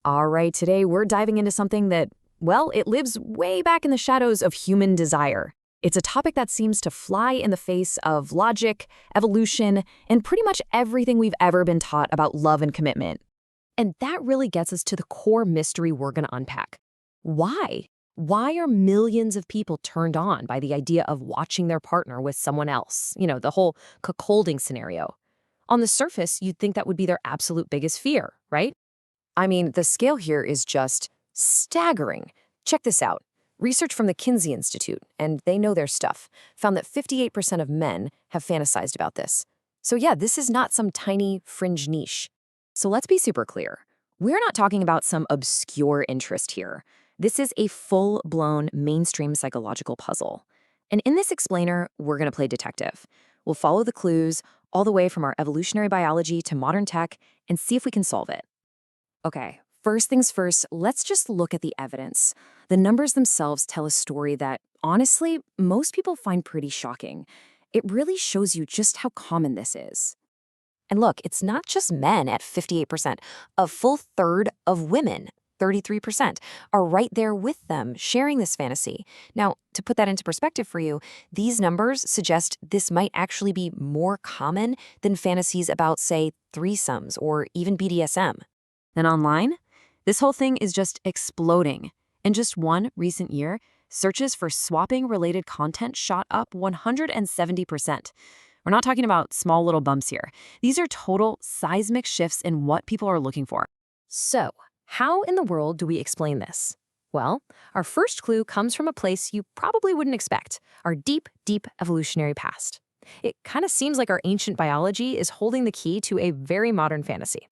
All right, today we're diving into something that, well, it lives way back in the shadows of human desire. It's a topic that seems to fly in the face of logic, evolution, and pretty much everything we've ever been taught about love and commitment. And that really gets us to the core mystery we're going to unpack. Why? Why are millions of people turned on by the idea of watching their partner with someone else? The whole cuckolding scenario. On the surface, you'd think that would be their absolute biggest fear, right? I mean, the scale here is just staggering. Check this out. Research from the Kinsey Institute, and they know their stuff, found that 58% of men have fantasized about this. So yeah, this is not some tiny fringe niche. So let's be super clear. We're not talking about some obscure interest here. This is a full-blown mainstream psychological puzzle. And in this explainer, we're going to play detective. We'll follow the clues all the way from our evolutionary biology to modern tech and see if we can solve it. Okay, first things first, let's just look at the evidence. The numbers themselves tell a story that, honestly, most people find pretty shocking. It really shows you just how common this is. And look, it's not just men at 58%. A full third of women, 33%, are right there with them, sharing this fantasy. Now, to put that into perspective for you, these numbers suggest this might actually be more common than fantasies about, say, threesomes or even BDSM. And online, this whole thing is just exploding. In just one recent year, searches for swapping-related content shot up 170%. We're not talking about small little bumps here. These are total seismic shifts in what people are looking for. So, how in the world do we explain this? Well, our first clue comes from a place you probably wouldn't expect, our deep, deep evolutionary past. It kind of seems like our ancient biology is holding the key to a very modern fantasy.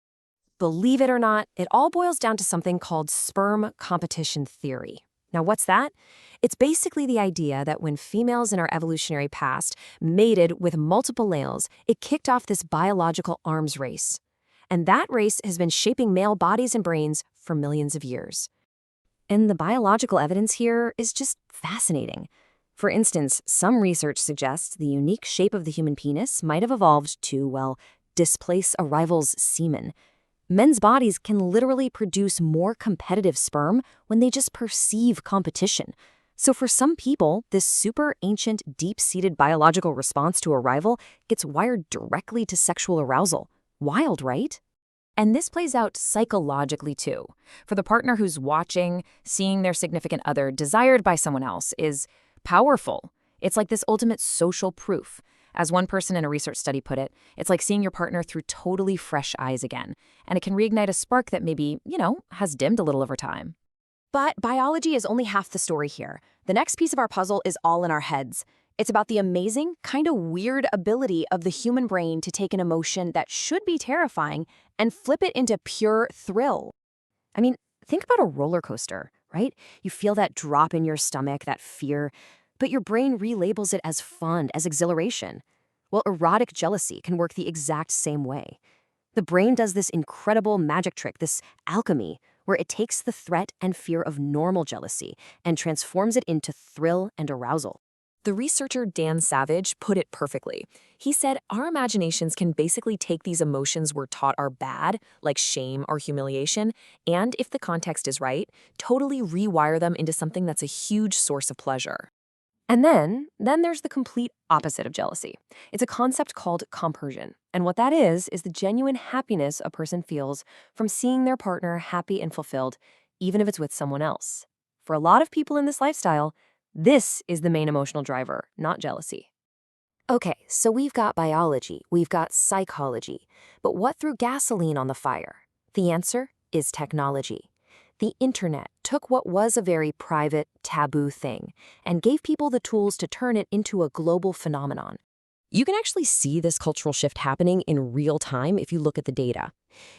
Believe it or not, it all boils down to something called sperm competition theory. Now, what's that? It's basically the idea that when females in our evolutionary past mated with multiple males, it kicked off this biological arms race. And that race has been shaping male bodies and brains for millions of years. And the biological evidence here is just fascinating. For instance, some research suggests the unique shape of the human penis might have evolved to, well, displace a rival's semen. Men's bodies can literally produce more competitive sperm when they just perceive competition. So for some people, this super ancient, deep-seated biological response to a rival gets wired directly to sexual arousal. Wild, right? And this plays out psychologically too. For the partner who's watching, seeing their significant other desired by someone else is powerful. It's like this ultimate social proof. As one person in a research study put it, it's like seeing your partner through totally fresh eyes again, and it can reignite a spark that maybe, has dimmed a little over time. But biology is only half the story here. The next piece of our puzzle is all in our heads. It's about the amazing, kind of weird ability of the human brain to take an emotion that should be terrifying and flip it into pure thrill. I mean, think about a roller coaster, right? You feel that drop in your stomach, that fear, but your brain relabels it as fun, as exhilaration. Well, erotic jealousy can work the exact same way. The brain does this incredible magic trick, this alchemy, where it takes the threat and fear of normal jealousy and transforms it into thrill and arousal. The researcher Dan Savage put it perfectly. He said, our imaginations can basically take these emotions we're taught are bad, like shame or humiliation, and if the context is right, totally rewire them into something that's a huge source of pleasure. And then there's the complete opposite of jealousy. It's a concept called compersion. And what that is the genuine happiness a person feels from seeing their partner happy and fulfilled, even if it's with someone else. For a lot of people in this lifestyle, this is the main emotional driver, not jealousy. Okay, so we've got biology, we've got psychology, but what threw gasoline on the fire? The answer is technology. The internet took what was a very private, taboo thing and gave people the tools to turn it into a global phenomenon. You can actually see this cultural shift happening in real time if you look at the data.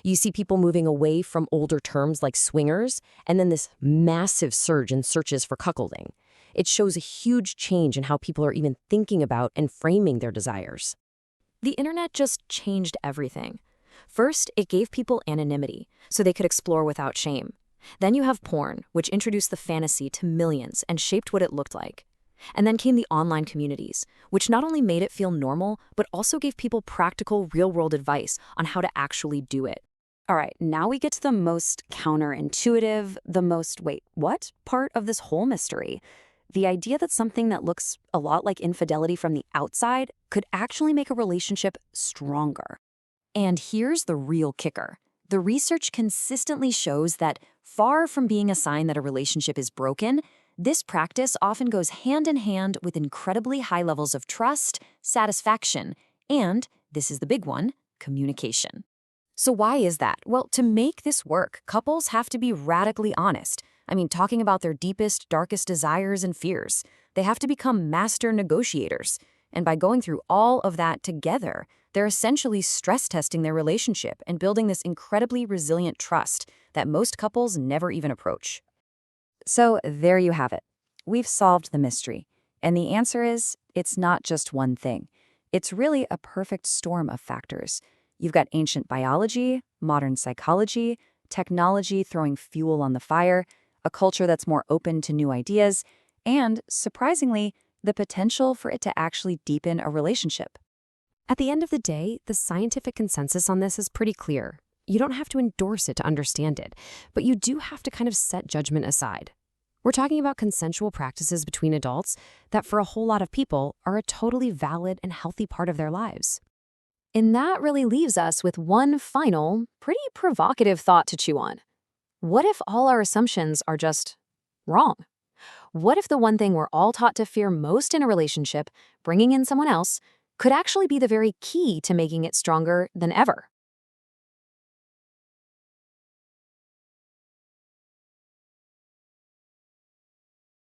You see people moving away from older terms like swingers, and then this massive surge in searches for cuckolding. It shows a huge change in how people are even thinking about and framing their desires. The internet just changed everything. First, it gave people anonymity, so they could explore without shame. Then you have porn, which introduced the fantasy to millions and shaped what it looked like. And then came the online communities, which not only made it feel normal, but also gave people practical, real-world advice on how to actually do it. All right, now we get to the most counterintuitive, the most, wait, what part of this whole mystery? The idea that something that looks a lot like infidelity from the outside could actually make a relationship stronger. And here's the real kicker. The research consistently shows that far from being a sign that a relationship is broken, this practice often goes hand in hand with incredibly high levels of trust, satisfaction, and, this is the big one, communication. So why is that? Well, to make this work, couples have to be radically honest. I mean, talking about their deepest, darkest desires and fears. They have to become master negotiators. And by going through all of that together, they're essentially stress testing their relationship and building this incredibly resilient trust that most couples never even approach. So there you have it. We've solved the mystery. And the answer is, it's not just one thing. It's really a perfect storm of factors. You've got ancient biology, modern psychology, technology throwing fuel on the fire, a culture that's more open to new ideas, and, surprisingly, the potential for it to actually deepen a relationship. At the end of the day, the scientific consensus on this is pretty clear. You don't have to endorse it to understand it, but you do have to kind of set judgment aside. We're talking about consensual practices between adults that for a whole lot of people are a totally valid and healthy part of their lives. And that really leaves us with one final, pretty provocative thought to chew on. What if all our assumptions are just wrong? What if the one thing we're all taught to fear most in a relationship, bringing in someone else, could actually be the very key to making it stronger than ever?